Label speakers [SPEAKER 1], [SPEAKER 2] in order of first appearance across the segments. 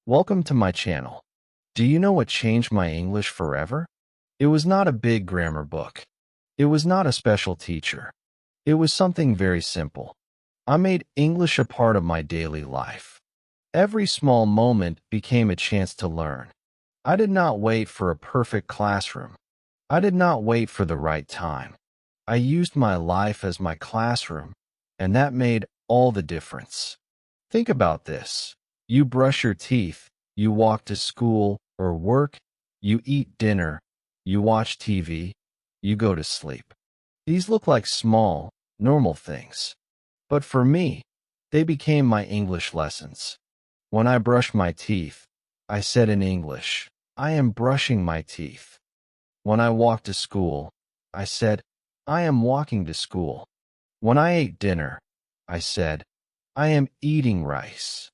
[SPEAKER 1] Welcome to my channel. Do you know what changed my English forever? It was not a big grammar book. It was not a special teacher. It was something very simple. I made English a part of my daily life. Every small moment became a chance to learn. I did not wait for a perfect classroom. I did not wait for the right time. I used my life as my classroom, and that made all the difference. Think about this. You brush your teeth, you walk to school or work, you eat dinner, you watch TV, you go to sleep. These look like small, normal things. But for me, they became my English lessons. When I brush my teeth, I said in English, I am brushing my teeth. When I walked to school, I said, I am walking to school. When I ate dinner, I said, I am eating rice.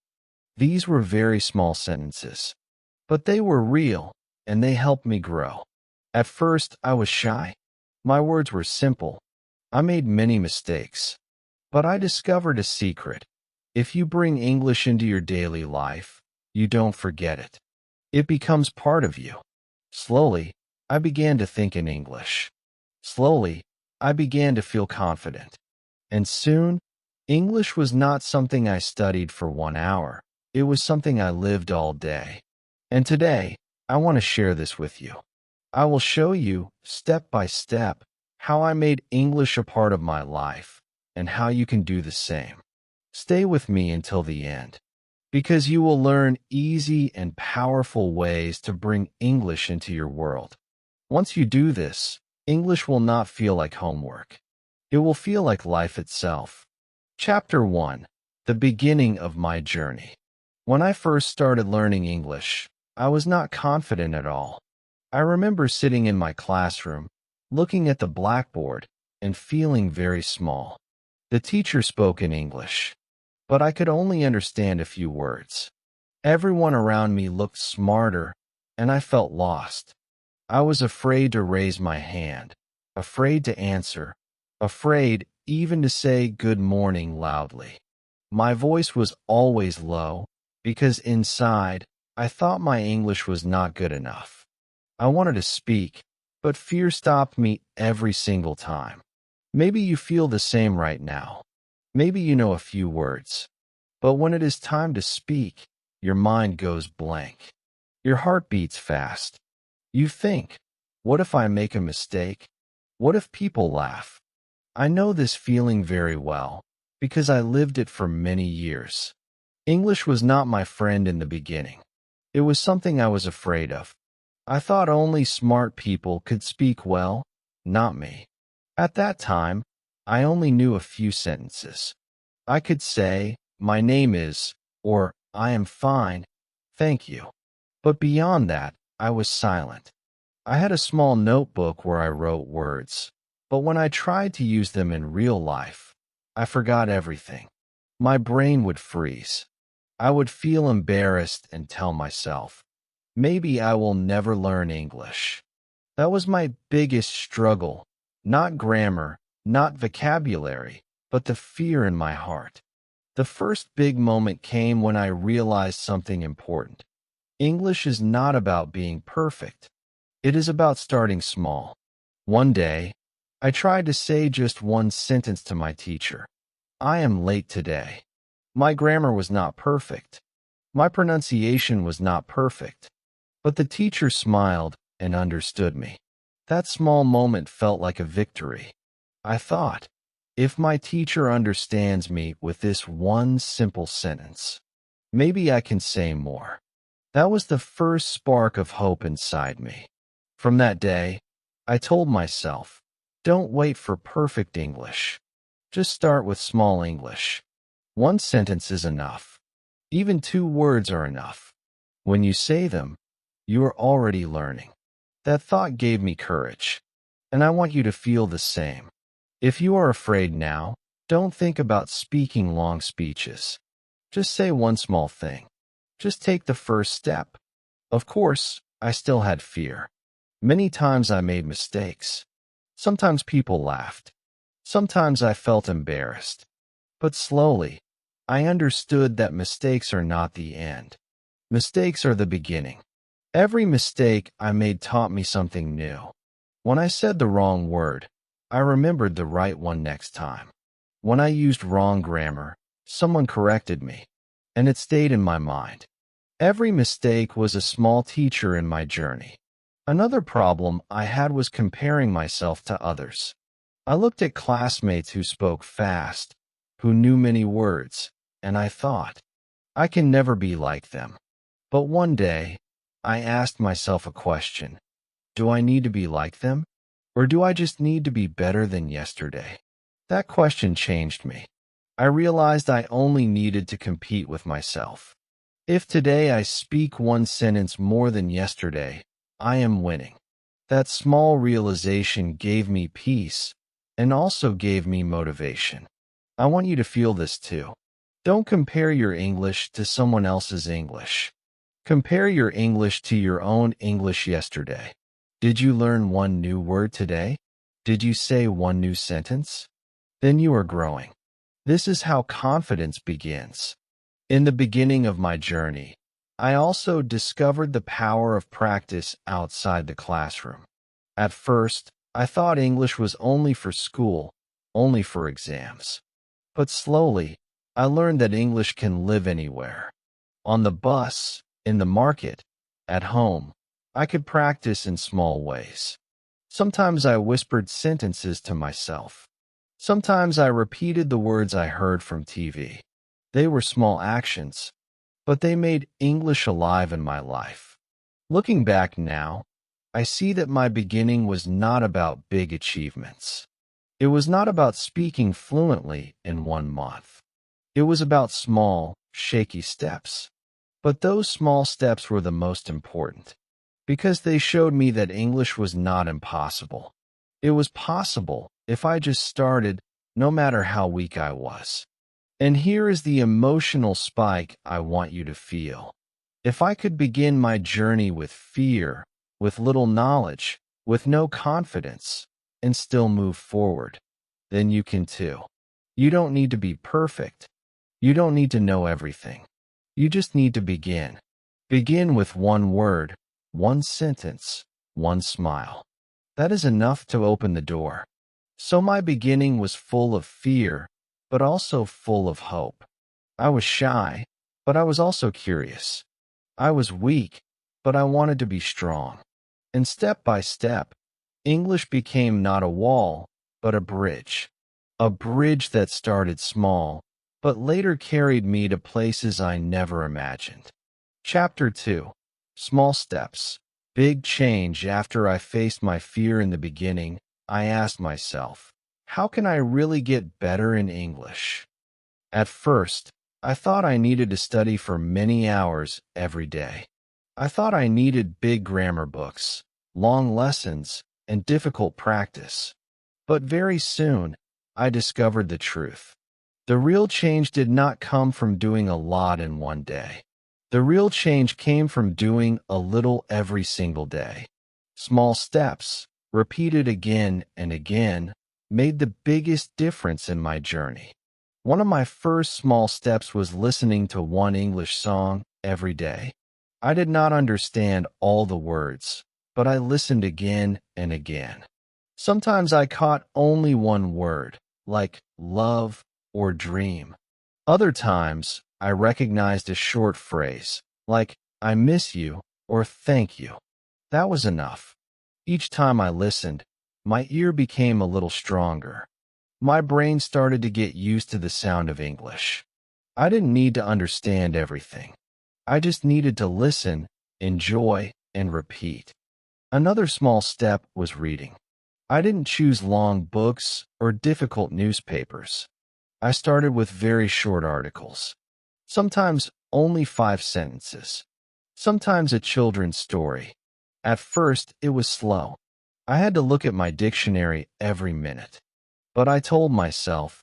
[SPEAKER 1] These were very small sentences, but they were real, and they helped me grow. At first, I was shy. My words were simple. I made many mistakes. But I discovered a secret. If you bring English into your daily life, you don't forget it. It becomes part of you. Slowly, I began to think in English. Slowly, I began to feel confident. And soon, English was not something I studied for 1 hour. It was something I lived all day. And today, I want to share this with you. I will show you, step by step, how I made English a part of my life, and how you can do the same. Stay with me until the end, because you will learn easy and powerful ways to bring English into your world. Once you do this, English will not feel like homework. It will feel like life itself. Chapter 1. The beginning of my journey. When I first started learning English, I was not confident at all. I remember sitting in my classroom, looking at the blackboard, and feeling very small. The teacher spoke in English, but I could only understand a few words. Everyone around me looked smarter, and I felt lost. I was afraid to raise my hand, afraid to answer, afraid even to say good morning loudly. My voice was always low, because inside, I thought my English was not good enough. I wanted to speak, but fear stopped me every single time. Maybe you feel the same right now. Maybe you know a few words. But when it is time to speak, your mind goes blank. Your heart beats fast. You think, what if I make a mistake? What if people laugh? I know this feeling very well, because I lived it for many years. English was not my friend in the beginning. It was something I was afraid of. I thought only smart people could speak well, not me. At that time, I only knew a few sentences. I could say, my name is, or I am fine, thank you. But beyond that, I was silent. I had a small notebook where I wrote words, but when I tried to use them in real life, I forgot everything. My brain would freeze. I would feel embarrassed and tell myself, maybe I will never learn English. That was my biggest struggle, not grammar, not vocabulary, but the fear in my heart. The first big moment came when I realized something important. English is not about being perfect. It is about starting small. One day, I tried to say just one sentence to my teacher. I am late today. My grammar was not perfect. My pronunciation was not perfect. But the teacher smiled and understood me. That small moment felt like a victory. I thought, if my teacher understands me with this one simple sentence, maybe I can say more. That was the first spark of hope inside me. From that day, I told myself, don't wait for perfect English. Just start with small English. One sentence is enough. Even 2 words are enough. When you say them, you are already learning. That thought gave me courage, and I want you to feel the same. If you are afraid now, don't think about speaking long speeches. Just say one small thing. Just take the first step. Of course, I still had fear. Many times I made mistakes. Sometimes people laughed. Sometimes I felt embarrassed. But slowly, I understood that mistakes are not the end. Mistakes are the beginning. Every mistake I made taught me something new. When I said the wrong word, I remembered the right one next time. When I used wrong grammar, someone corrected me, and it stayed in my mind. Every mistake was a small teacher in my journey. Another problem I had was comparing myself to others. I looked at classmates who spoke fast, who knew many words, and I thought, I can never be like them. But one day, I asked myself a question. Do I need to be like them? Or do I just need to be better than yesterday? That question changed me. I realized I only needed to compete with myself. If today I speak one sentence more than yesterday, I am winning. That small realization gave me peace and also gave me motivation. I want you to feel this too. Don't compare your English to someone else's English. Compare your English to your own English yesterday. Did you learn one new word today? Did you say one new sentence? Then you are growing. This is how confidence begins. In the beginning of my journey, I also discovered the power of practice outside the classroom. At first, I thought English was only for school, only for exams. But slowly, I learned that English can live anywhere. On the bus, in the market, at home, I could practice in small ways. Sometimes I whispered sentences to myself. Sometimes I repeated the words I heard from TV. They were small actions, but they made English alive in my life. Looking back now, I see that my beginning was not about big achievements. It was not about speaking fluently in 1 month. It was about small, shaky steps. But those small steps were the most important, because they showed me that English was not impossible. It was possible if I just started, no matter how weak I was. And here is the emotional spike I want you to feel. If I could begin my journey with fear, with little knowledge, with no confidence, and still move forward, then you can too. You don't need to be perfect. You don't need to know everything. You just need to begin. Begin with one word, one sentence, one smile. That is enough to open the door. So my beginning was full of fear, but also full of hope. I was shy, but I was also curious. I was weak, but I wanted to be strong. And step by step, English became not a wall, but a bridge. A bridge that started small, but later carried me to places I never imagined. Chapter 2. Small Steps. Big change. After I faced my fear in the beginning, I asked myself, how can I really get better in English? At first, I thought I needed to study for many hours every day. I thought I needed big grammar books, long lessons, and difficult practice. But very soon, I discovered the truth. The real change did not come from doing a lot in one day. The real change came from doing a little every single day. Small steps, repeated again and again, made the biggest difference in my journey. One of my first small steps was listening to one English song every day. I did not understand all the words, but I listened again and again. Sometimes I caught only one word, like love or dream. Other times, I recognized a short phrase, like I miss you or thank you. That was enough. Each time I listened, my ear became a little stronger. My brain started to get used to the sound of English. I didn't need to understand everything. I just needed to listen, enjoy, and repeat. Another small step was reading. I didn't choose long books or difficult newspapers. I started with very short articles. Sometimes only 5 sentences. Sometimes a children's story. At first, it was slow. I had to look at my dictionary every minute. But I told myself,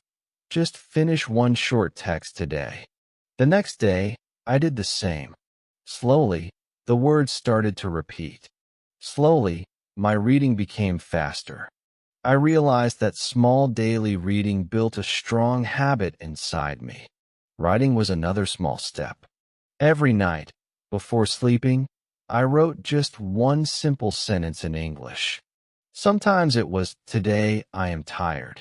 [SPEAKER 1] just finish one short text today. The next day, I did the same. Slowly, the words started to repeat. Slowly, my reading became faster. I realized that small daily reading built a strong habit inside me. Writing was another small step. Every night, Before sleeping, I wrote just one simple sentence in English. Sometimes it was, "Today I am tired."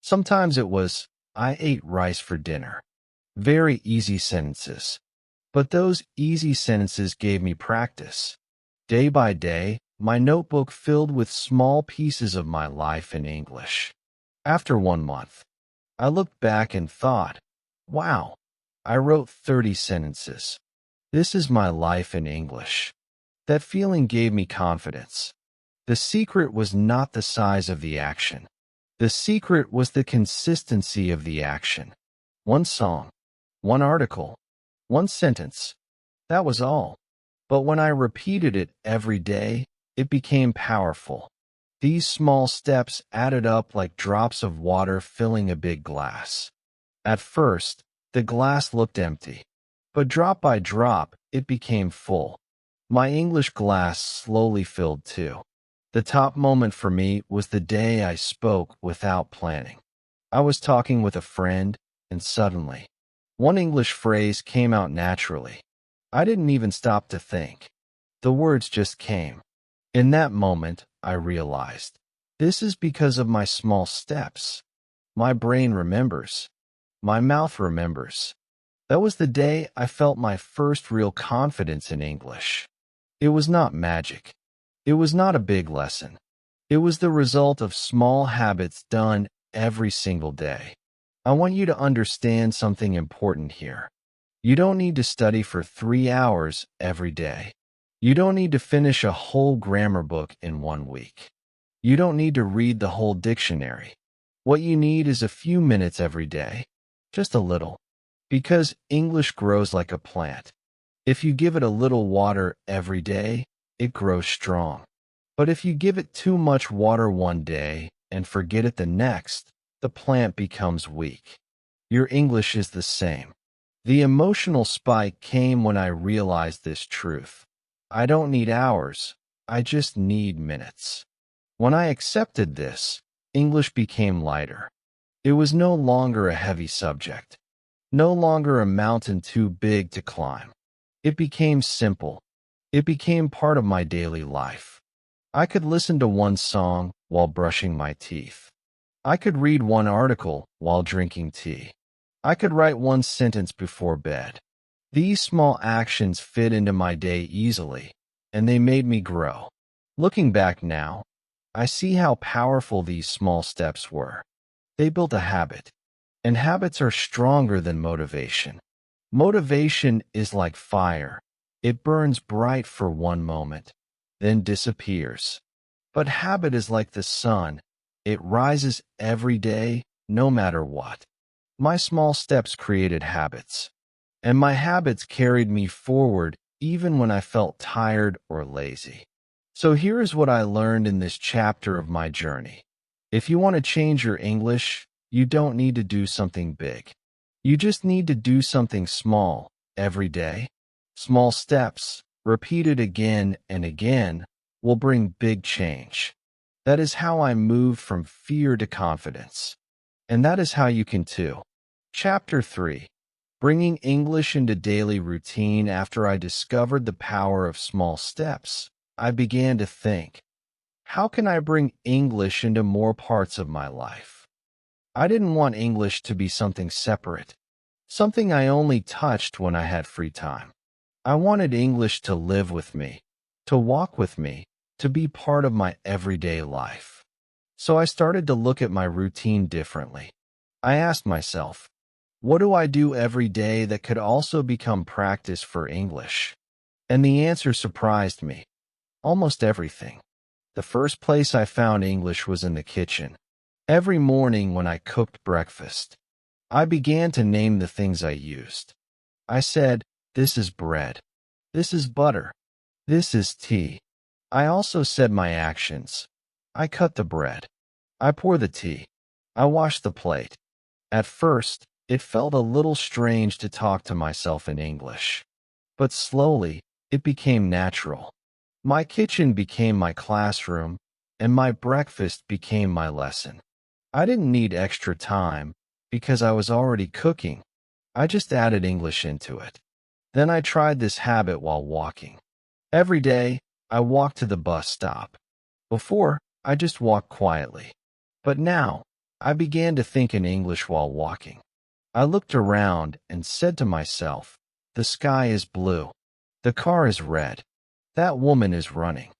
[SPEAKER 1] Sometimes it was, "I ate rice for dinner." Very easy sentences. But those easy sentences gave me practice. Day by day, my notebook filled with small pieces of my life in English. After 1 month, I looked back and thought, wow, I wrote 30 sentences. This is my life in English. That feeling gave me confidence. The secret was not the size of the action. The secret was the consistency of the action. One song, one article, one sentence. That was all. But when I repeated it every day, it became powerful. These small steps added up like drops of water filling a big glass. At first, the glass looked empty. But drop by drop, it became full. My English glass slowly filled too. The top moment for me was the day I spoke without planning. I was talking with a friend, and suddenly, one English phrase came out naturally. I didn't even stop to think. The words just came. In that moment, I realized, this is because of my small steps. My brain remembers. My mouth remembers. That was the day I felt my first real confidence in English. It was not magic. It was not a big lesson. It was the result of small habits done every single day. I want you to understand something important here. You don't need to study for 3 hours every day. You don't need to finish a whole grammar book in 1 week. You don't need to read the whole dictionary. What you need is a few minutes every day. Just a little. Because English grows like a plant. If you give it a little water every day, it grows strong. But if you give it too much water one day and forget it the next, the plant becomes weak. Your English is the same. The emotional spike came when I realized this truth. I don't need hours, I just need minutes. When I accepted this, English became lighter. It was no longer a heavy subject, no longer a mountain too big to climb. It became simple. It became part of my daily life. I could listen to one song while brushing my teeth. I could read one article while drinking tea. I could write one sentence before bed. These small actions fit into my day easily, and they made me grow. Looking back now, I see how powerful these small steps were. They built a habit, and habits are stronger than motivation. Motivation is like fire. It burns bright for one moment, then disappears. But habit is like the sun. It rises every day, no matter what. My small steps created habits, and my habits carried me forward even when I felt tired or lazy. So here is what I learned in this chapter of my journey. If you want to change your English, you don't need to do something big. You just need to do something small every day. Small steps, repeated again and again, will bring big change. That is how I moved from fear to confidence. And that is how you can too. Chapter 3. Bringing English into daily routine. After I discovered the power of small steps, I began to think, how can I bring English into more parts of my life? I didn't want English to be something separate, something I only touched when I had free time. I wanted English to live with me, to walk with me, to be part of my everyday life. So I started to look at my routine differently. I asked myself, what do I do every day that could also become practice for English? And the answer surprised me. Almost everything. The first place I found English was in the kitchen. Every morning when I cooked breakfast, I began to name the things I used. I said, this is bread. This is butter. This is tea. I also said my actions. I cut the bread. I pour the tea. I wash the plate. At first, it felt a little strange to talk to myself in English. But slowly, it became natural. My kitchen became my classroom, and my breakfast became my lesson. I didn't need extra time because I was already cooking. I just added English into it. Then I tried this habit while walking. Every day, I walked to the bus stop. Before, I just walked quietly. But now, I began to think in English while walking. I looked around and said to myself, the sky is blue. The car is red. That woman is running.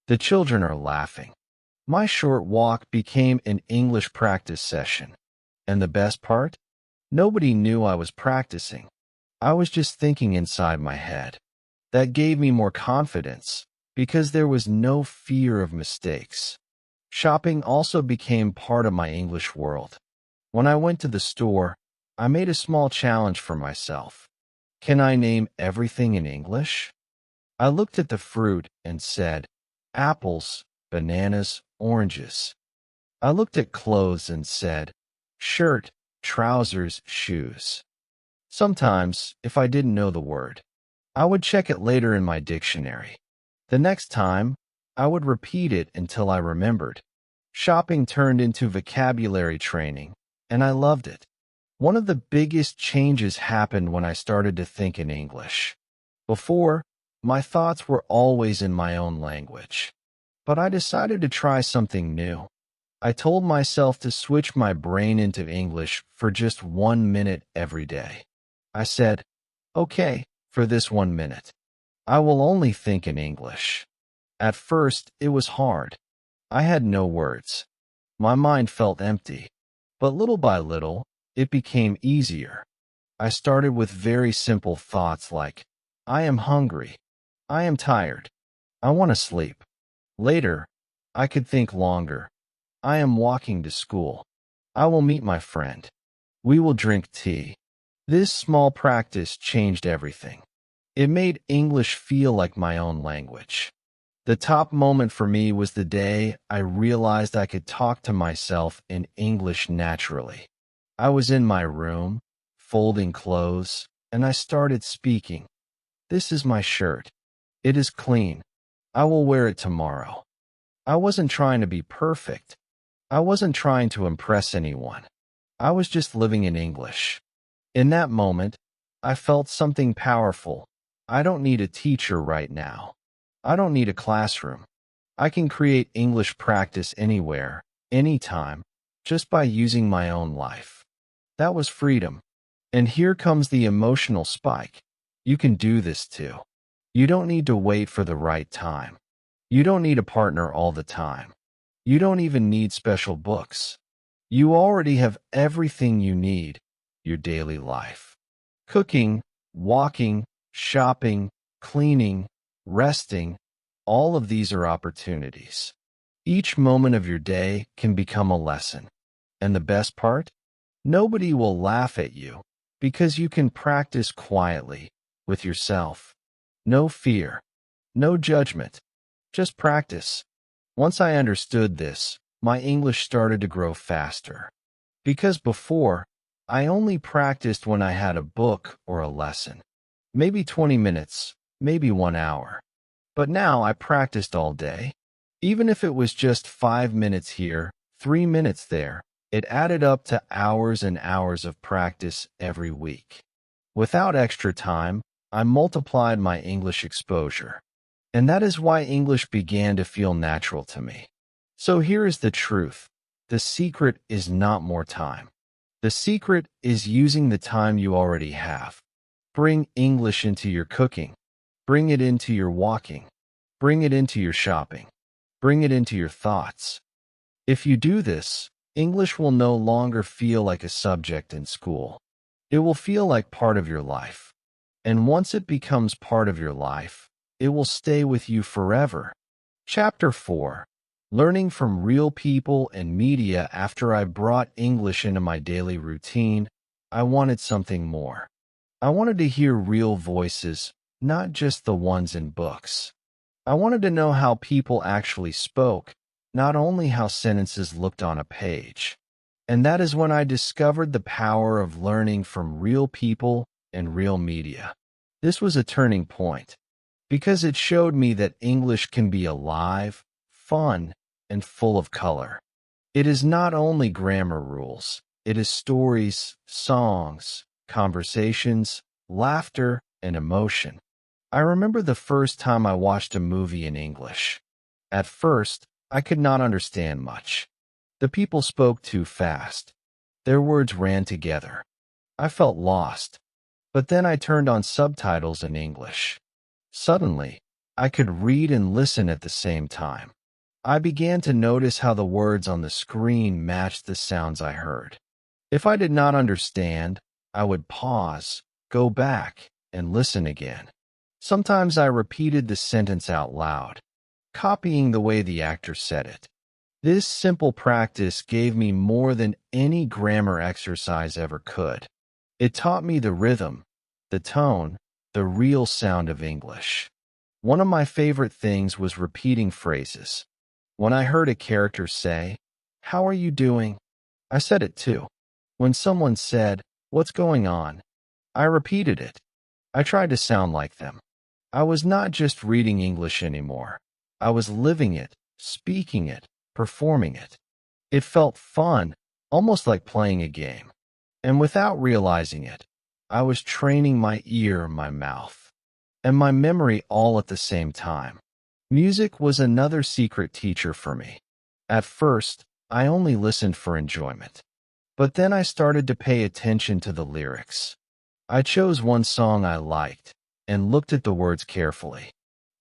[SPEAKER 1] The children are laughing. My short walk became an English practice session. And the best part? Nobody knew I was practicing. I was just thinking inside my head. That gave me more confidence because there was no fear of mistakes. Shopping also became part of my English world. When I went to the store, I made a small challenge for myself. Can I name everything in English? I looked at the fruit and said, apples, bananas, oranges. I looked at clothes and said, shirt, trousers, shoes. Sometimes, if I didn't know the word, I would check it later in my dictionary. The next time, I would repeat it until I remembered. Shopping turned into vocabulary training, and I loved it. One of the biggest changes happened when I started to think in English. Before, my thoughts were always in my own language. But I decided to try something new. I told myself to switch my brain into English for just 1 minute every day. I said, okay, for this 1 minute, I will only think in English. At first, it was hard. I had no words. My mind felt empty. But little by little, it became easier. I started with very simple thoughts like, I am hungry. I am tired. I want to sleep. Later, I could think longer. I am walking to school. I will meet my friend. We will drink tea. This small practice changed everything. It made English feel like my own language. The top moment for me was the day I realized I could talk to myself in English naturally. I was in my room, folding clothes, and I started speaking. This is my shirt. It is clean. I will wear it tomorrow. I wasn't trying to be perfect. I wasn't trying to impress anyone. I was just living in English. In that moment, I felt something powerful. I don't need a teacher right now. I don't need a classroom. I can create English practice anywhere, anytime, just by using my own life. That was freedom. And here comes the emotional spike. You can do this too. You don't need to wait for the right time. You don't need a partner all the time. You don't even need special books. You already have everything you need, your daily life. Cooking, walking, shopping, cleaning, resting, all of these are opportunities. Each moment of your day can become a lesson. And the best part? Nobody will laugh at you because you can practice quietly with yourself. No fear, no judgment, just practice. Once I understood this, my English started to grow faster. Because before, I only practiced when I had a book or a lesson. Maybe 20 minutes, maybe 1 hour. But now I practiced all day. Even if it was just 5 minutes here, 3 minutes there, it added up to hours and hours of practice every week. Without extra time, I multiplied my English exposure. And that is why English began to feel natural to me. So here is the truth. The secret is not more time. The secret is using the time you already have. Bring English into your cooking. Bring it into your walking. Bring it into your shopping. Bring it into your thoughts. If you do this, English will no longer feel like a subject in school. It will feel like part of your life. And once it becomes part of your life, it will stay with you forever. Chapter 4. Learning from real people and media. After I brought English into my daily routine, I wanted something more. I wanted to hear real voices, not just the ones in books. I wanted to know how people actually spoke, not only how sentences looked on a page. And that is when I discovered the power of learning from real people and real media. This was a turning point, because it showed me that English can be alive, fun, and full of color. It is not only grammar rules, it is stories, songs, conversations, laughter, and emotion. I remember the first time I watched a movie in English. At first, I could not understand much. The people spoke too fast. Their words ran together. I felt lost. But then I turned on subtitles in English. Suddenly, I could read and listen at the same time. I began to notice how the words on the screen matched the sounds I heard. If I did not understand, I would pause, go back, and listen again. Sometimes I repeated the sentence out loud, copying the way the actor said it. This simple practice gave me more than any grammar exercise ever could. It taught me the rhythm, the tone, the real sound of English. One of my favorite things was repeating phrases. When I heard a character say, "How are you doing?" I said it too. When someone said, "What's going on?" I repeated it. I tried to sound like them. I was not just reading English anymore. I was living it, speaking it, performing it. It felt fun, almost like playing a game. And without realizing it, I was training my ear, my mouth, and my memory all at the same time. Music was another secret teacher for me. At first, I only listened for enjoyment. But then I started to pay attention to the lyrics. I chose one song I liked and looked at the words carefully.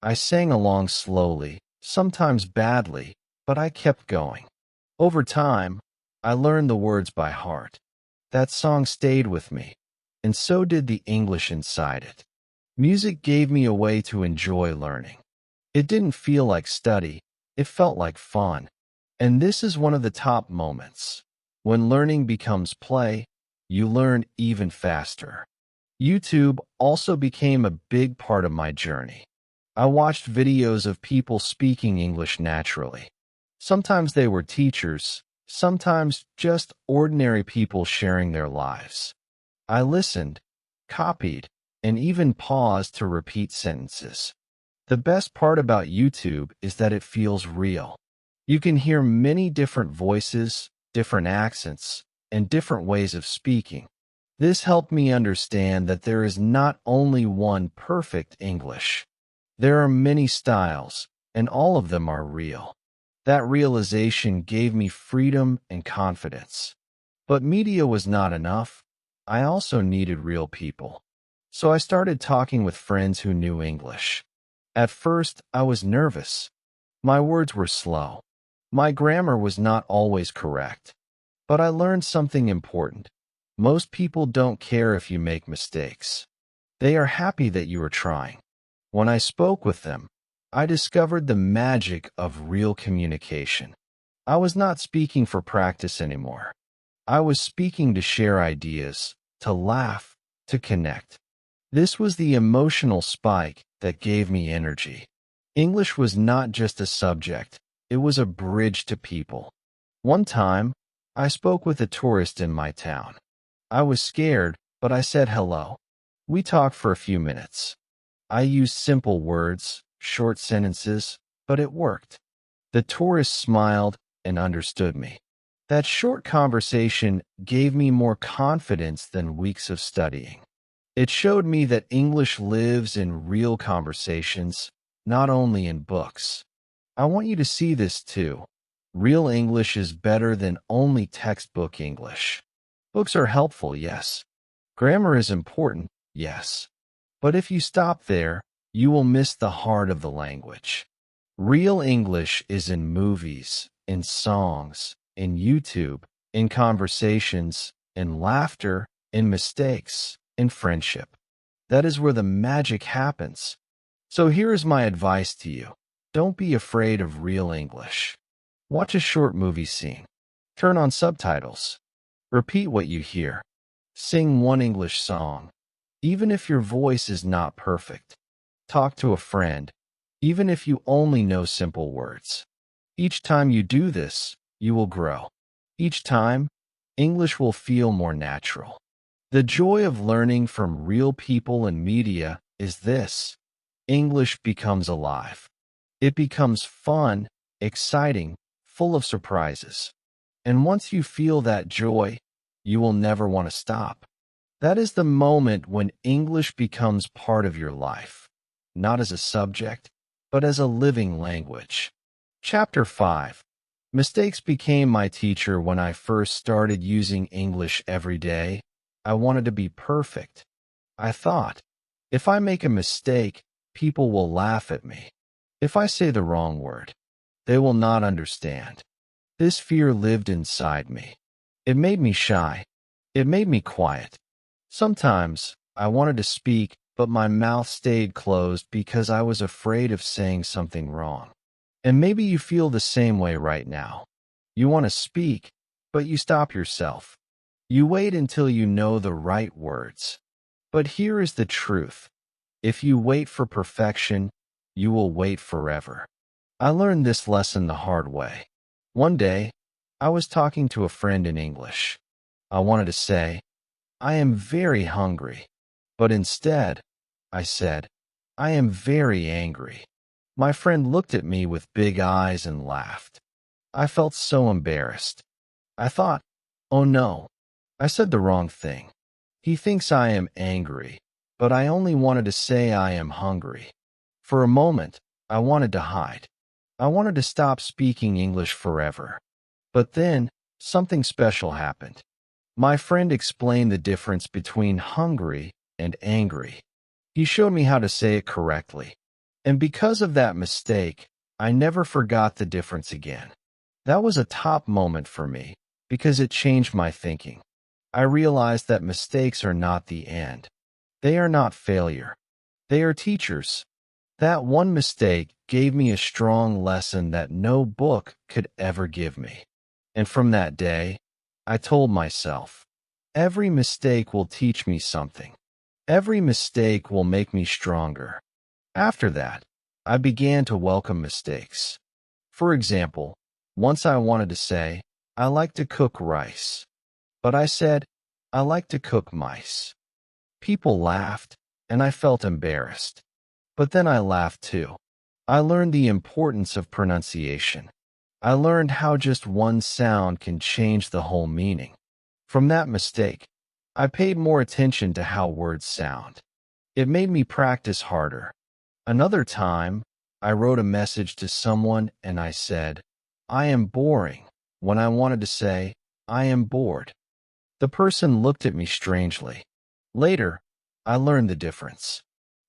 [SPEAKER 1] I sang along slowly, sometimes badly, but I kept going. Over time, I learned the words by heart. That song stayed with me, and so did the English inside it. Music gave me a way to enjoy learning. It didn't feel like study, it felt like fun. And this is one of the top moments. When learning becomes play, you learn even faster. YouTube also became a big part of my journey. I watched videos of people speaking English naturally. Sometimes they were teachers, sometimes just ordinary people sharing their lives. I listened, copied, and even paused to repeat sentences. The best part about YouTube is that it feels real. You can hear many different voices, different accents, and different ways of speaking. This helped me understand that there is not only one perfect English. There are many styles, and all of them are real. That realization gave me freedom and confidence. But media was not enough. I also needed real people. So I started talking with friends who knew English. At first, I was nervous. My words were slow. My grammar was not always correct. But I learned something important. Most people don't care if you make mistakes. They are happy that you are trying. When I spoke with them, I discovered the magic of real communication. I was not speaking for practice anymore. I was speaking to share ideas, to laugh, to connect. This was the emotional spike that gave me energy. English was not just a subject, it was a bridge to people. One time, I spoke with a tourist in my town. I was scared, but I said hello. We talked for a few minutes. I used simple words, short sentences, but it worked. The tourist smiled and understood me. That short conversation gave me more confidence than weeks of studying. It showed me that English lives in real conversations, not only in books. I want you to see this too. Real English is better than only textbook English. Books are helpful, yes. Grammar is important, yes. But if you stop there, you will miss the heart of the language. Real English is in movies, in songs, in YouTube, in conversations, in laughter, in mistakes, in friendship. That is where the magic happens. So here is my advice to you. Don't be afraid of real English. Watch a short movie scene. Turn on subtitles. Repeat what you hear. Sing one English song. Even if your voice is not perfect. Talk to a friend, even if you only know simple words. Each time you do this, you will grow. Each time, English will feel more natural. The joy of learning from real people and media is this. English becomes alive. It becomes fun, exciting, full of surprises. And once you feel that joy, you will never want to stop. That is the moment when English becomes part of your life, not as a subject, but as a living language. Chapter 5. Mistakes became my teacher when I first started using English every day. I wanted to be perfect. I thought, if I make a mistake, people will laugh at me. If I say the wrong word, they will not understand. This fear lived inside me. It made me shy. It made me quiet. Sometimes I wanted to speak, but my mouth stayed closed because I was afraid of saying something wrong. And maybe you feel the same way right now. You want to speak, but you stop yourself. You wait until you know the right words. But here is the truth. If you wait for perfection, you will wait forever. I learned this lesson the hard way. One day, I was talking to a friend in English. I wanted to say, I am very hungry. But instead, I said, I am very angry. My friend looked at me with big eyes and laughed. I felt so embarrassed. I thought, oh no, I said the wrong thing. He thinks I am angry, but I only wanted to say I am hungry. For a moment, I wanted to hide. I wanted to stop speaking English forever. But then, something special happened. My friend explained the difference between hungry and angry. He showed me how to say it correctly. And because of that mistake, I never forgot the difference again. That was a top moment for me, because it changed my thinking. I realized that mistakes are not the end. They are not failure. They are teachers. That one mistake gave me a strong lesson that no book could ever give me. And from that day, I told myself, every mistake will teach me something. Every mistake will make me stronger. After that, I began to welcome mistakes. For example, once I wanted to say, I like to cook rice. But I said, I like to cook mice. People laughed, and I felt embarrassed. But then I laughed too. I learned the importance of pronunciation. I learned how just one sound can change the whole meaning. From that mistake, I paid more attention to how words sound. It made me practice harder. Another time, I wrote a message to someone and I said, I am boring, when I wanted to say, I am bored. The person looked at me strangely. Later, I learned the difference.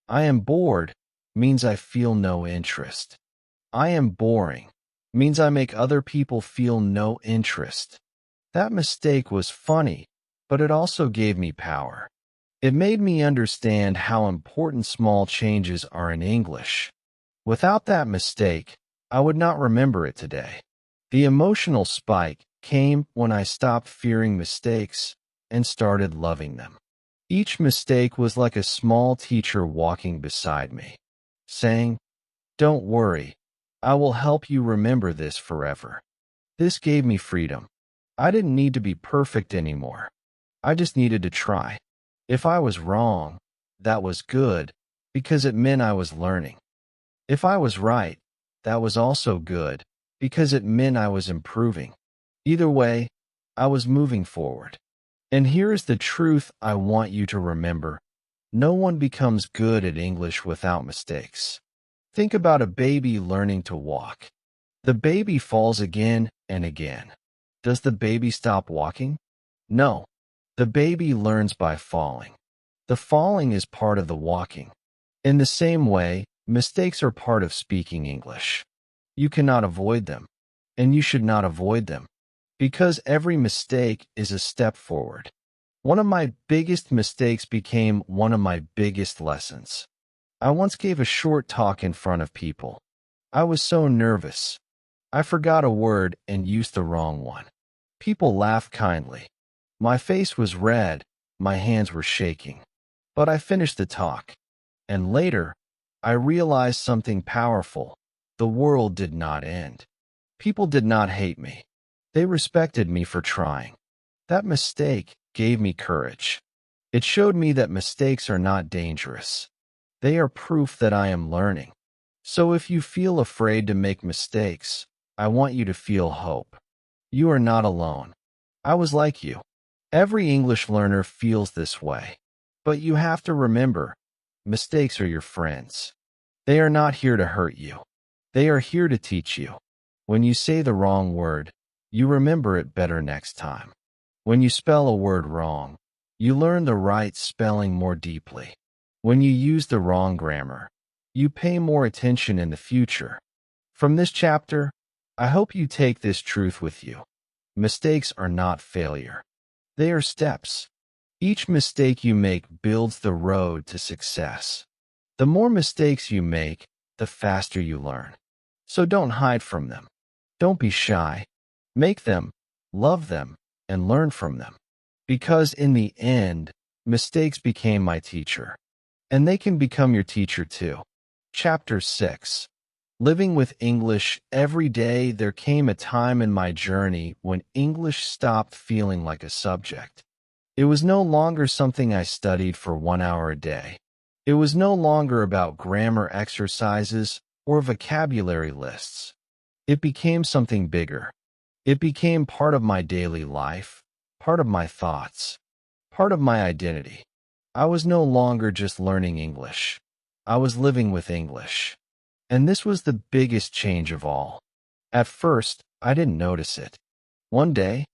[SPEAKER 1] I am bored means I feel no interest. I am boring means I make other people feel no interest. That mistake was funny, but it also gave me power. It made me understand how important small changes are in English. Without that mistake, I would not remember it today. The emotional spike came when I stopped fearing mistakes and started loving them. Each mistake was like a small teacher walking beside me, saying, don't worry, I will help you remember this forever. This gave me freedom. I didn't need to be perfect anymore. I just needed to try. If I was wrong, that was good, because it meant I was learning. If I was right, that was also good, because it meant I was improving. Either way, I was moving forward. And here is the truth I want you to remember. No one becomes good at English without mistakes. Think about a baby learning to walk. The baby falls again and again. Does the baby stop walking? No. The baby learns by falling. The falling is part of the walking. In the same way, mistakes are part of speaking English. You cannot avoid them, and you should not avoid them, because every mistake is a step forward. One of my biggest mistakes became one of my biggest lessons. I once gave a short talk in front of people. I was so nervous. I forgot a word and used the wrong one. People laughed kindly. My face was red, my hands were shaking. But I finished the talk. And later, I realized something powerful. The world did not end. People did not hate me. They respected me for trying. That mistake gave me courage. It showed me that mistakes are not dangerous. They are proof that I am learning. So if you feel afraid to make mistakes, I want you to feel hope. You are not alone. I was like you. Every English learner feels this way. But you have to remember, mistakes are your friends. They are not here to hurt you. They are here to teach you. When you say the wrong word, you remember it better next time. When you spell a word wrong, you learn the right spelling more deeply. When you use the wrong grammar, you pay more attention in the future. From this chapter, I hope you take this truth with you. Mistakes are not failure. They are steps. Each mistake you make builds the road to success. The more mistakes you make, the faster you learn. So don't hide from them. Don't be shy. Make them, love them, and learn from them. Because in the end, mistakes became my teacher. And they can become your teacher too. Chapter 6. Living with English every day, there came a time in my journey when English stopped feeling like a subject. It was no longer something I studied for 1 hour a day. It was no longer about grammar exercises or vocabulary lists. It became something bigger. It became part of my daily life, part of my thoughts, part of my identity. I was no longer just learning English. I was living with English. And this was the biggest change of all. At first, I didn't notice it. One day,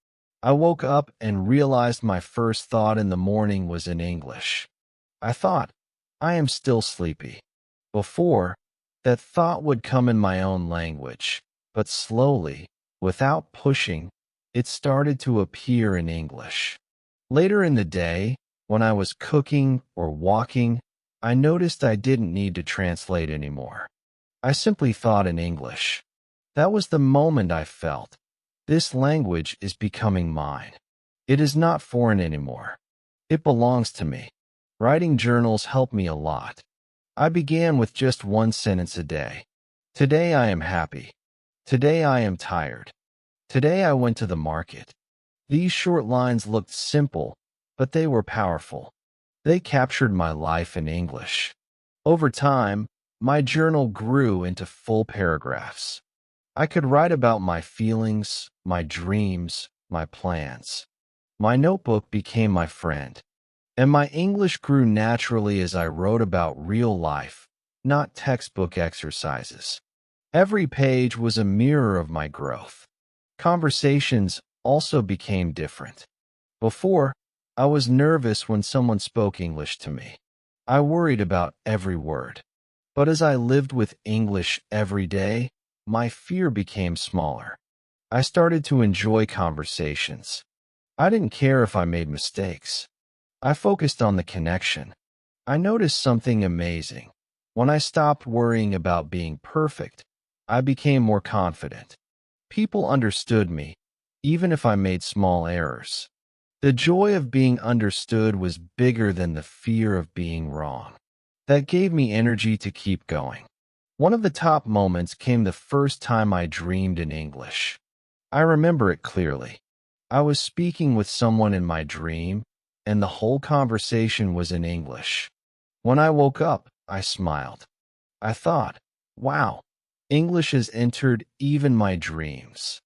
[SPEAKER 1] I woke up and realized my first thought in the morning was in English. I thought, I am still sleepy. Before, that thought would come in my own language, but slowly, without pushing, it started to appear in English. Later in the day, when I was cooking or walking, I noticed I didn't need to translate anymore. I simply thought in English. That was the moment I felt. This language is becoming mine. It is not foreign anymore. It belongs to me. Writing journals helped me a lot. I began with just 1 sentence a day. Today I am happy. Today I am tired. Today I went to the market. These short lines looked simple, but they were powerful. They captured my life in English. Over time, my journal grew into full paragraphs. I could write about my feelings, my dreams, my plans. My notebook became my friend. And my English grew naturally as I wrote about real life, not textbook exercises. Every page was a mirror of my growth. Conversations also became different. Before, I was nervous when someone spoke English to me. I worried about every word. But as I lived with English every day, my fear became smaller. I started to enjoy conversations. I didn't care if I made mistakes. I focused on the connection. I noticed something amazing. When I stopped worrying about being perfect, I became more confident. People understood me, even if I made small errors. The joy of being understood was bigger than the fear of being wrong. That gave me energy to keep going. One of the top moments came the first time I dreamed in English. I remember it clearly. I was speaking with someone in my dream, and the whole conversation was in English. When I woke up, I smiled. I thought, wow, English has entered even my dreams.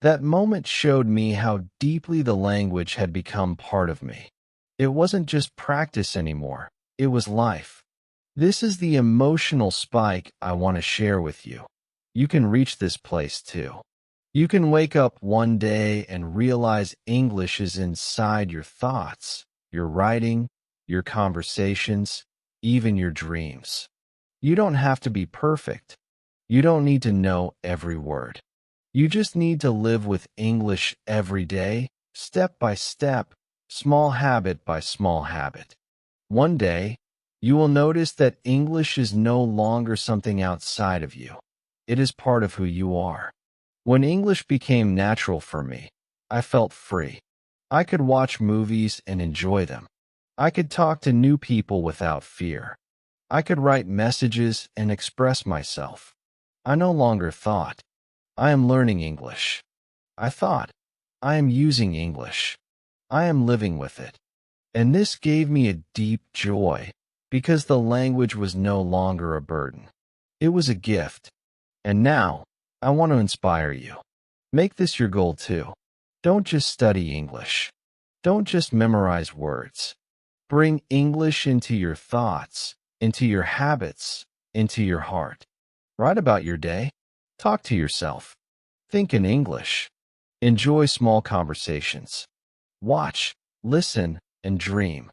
[SPEAKER 1] That moment showed me how deeply the language had become part of me. It wasn't just practice anymore, it was life. This is the emotional spike I want to share with you. You can reach this place too. You can wake up one day and realize English is inside your thoughts, your writing, your conversations, even your dreams. You don't have to be perfect. You don't need to know every word. You just need to live with English every day, step by step, small habit by small habit. One day, you will notice that English is no longer something outside of you. It is part of who you are. When English became natural for me, I felt free. I could watch movies and enjoy them. I could talk to new people without fear. I could write messages and express myself. I no longer thought, I am learning English. I thought, I am using English. I am living with it. And this gave me a deep joy because the language was no longer a burden. It was a gift. And now, I want to inspire you. Make this your goal too. Don't just study English. Don't just memorize words. Bring English into your thoughts, into your habits, into your heart. Write about your day. Talk to yourself. Think in English. Enjoy small conversations. Watch, listen, and dream.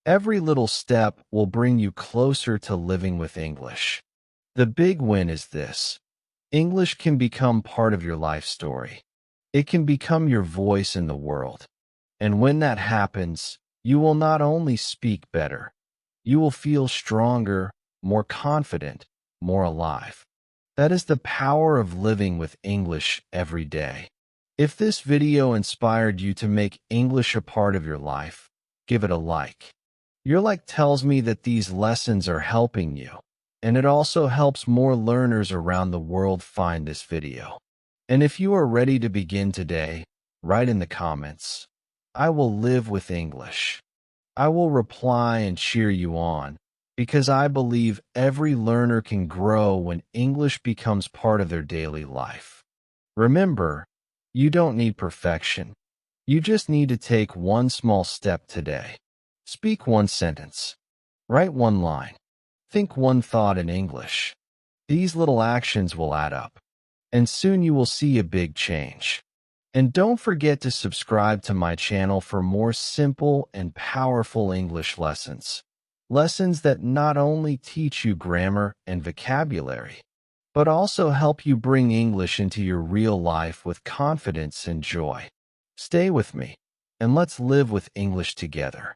[SPEAKER 1] Every little step will bring you closer to living with English. The big win is this. English can become part of your life story. It can become your voice in the world. And when that happens, you will not only speak better, you will feel stronger, more confident, more alive. That is the power of living with English every day. If this video inspired you to make English a part of your life, give it a like. Your like tells me that these lessons are helping you, and it also helps more learners around the world find this video. And if you are ready to begin today, write in the comments, "I will live with English." I will reply and cheer you on, because I believe every learner can grow when English becomes part of their daily life. Remember, you don't need perfection. You just need to take one small step today. Speak one sentence. Write one line. Think one thought in English. These little actions will add up, and soon you will see a big change. And don't forget to subscribe to my channel for more simple and powerful English lessons. Lessons that not only teach you grammar and vocabulary, but also help you bring English into your real life with confidence and joy. Stay with me, and let's live with English together.